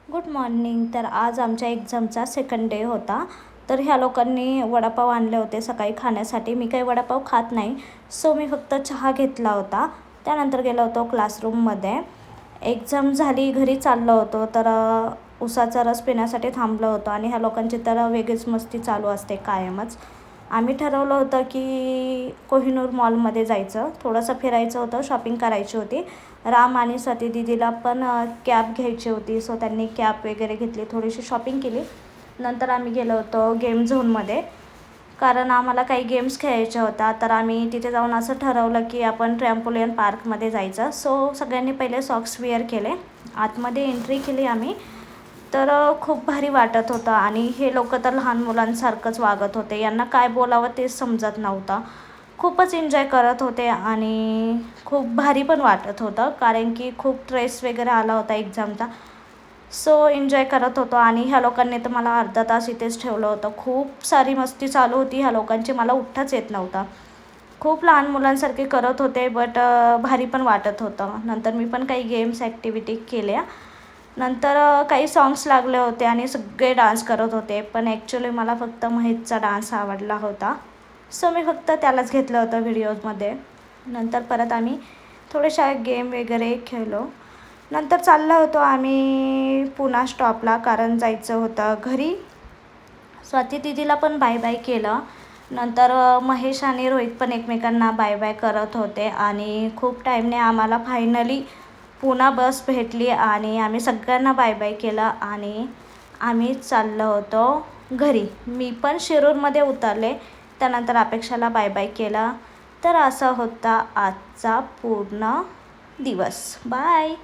Good morning. तर आज आमच्या एक्झामचा सेकंड डे होता. तर ह्या लोकांनी वडापाव आणले होते सकाळी खाण्यासाठी. मी काही वडापाव खात नाही, सो मी फक्त चहा घेतला होता. त्यानंतर गेलो होतो क्लासरूममध्ये. एक्झाम झाली, घरी चाललो होतो, तर उसाचा रस पिण्यासाठी थांबलो होतो. आणि ह्या लोकांची तर वेगळीच मस्ती चालू असते कायमच. आम्ही ठरवलं होतं की कोहिनूर मॉलमध्ये जायचं, थोडंसं फिरायचं होतं, शॉपिंग करायची होती. राम आणि स्वाती दीदीला पण कॅब घ्यायची होती, सो त्यांनी कॅब वगैरे घेतली, थोडीशी शॉपिंग केली. नंतर आम्ही गेलो होतो गेम झोनमध्ये, कारण आम्हाला काही गेम्स खेळायच्या होत्या. तर आम्ही तिथे जाऊन असं ठरवलं की आपण ट्रॅम्पोलियन पार्कमध्ये जायचं. सो सगळ्यांनी पहिले सॉक्स वेअर केले, आतमध्ये एंट्री केली आम्ही. तर खूप भारी वाटत होतं. आणि हे लोक तर लहान मुलांसारखंच वागत होते, यांना काय बोलावं तेच समजत नव्हतं. खूपच एन्जॉय करत होते आणि खूप भारी पण वाटत होतं, कारण की खूप स्ट्रेस वगैरे आला होता एक्झामचा. सो एन्जॉय करत होतो. आणि ह्या लोकांनी तर मला अर्धा तास इथेच ठेवलं होतं. खूप सारी मस्ती चालू होती ह्या लोकांची, मला उठताच येत नव्हता. खूप लहान मुलांसारखे करत होते, बट भारी पण वाटत होतं. नंतर मी पण काही गेम्स ॲक्टिव्हिटी केल्या. नंतर काही सॉंग्स लागले होते आणि सगळे डान्स करत होते, पण ॲक्च्युली मला फक्त महेशचा डान्स आवडला होता, सो मी फक्त त्यालाच घेतलं होतं व्हिडिओजमध्ये. नंतर परत आम्ही थोड्याशा गेम वगैरे खेळलो. नंतर चाललो होतो आम्ही पुन्हा स्टॉपला, कारण जायचं होतं घरी. स्वाती दीदीला पण बाय बाय केलं. नंतर महेश आणि रोहित पण एकमेकांना बाय बाय करत होते. आणि खूप टाईमने आम्हाला फायनली पुन्हा बस भेटली आणि आम्ही सगळ्यांना बाय बाय केलं आणि आम्ही चाललो होतो घरी. मी पण शिरूरमध्ये उतरले, त्यानंतर अपेक्षाला बाय बाय केला. तर असा होता आजचा पूर्ण दिवस. बाय.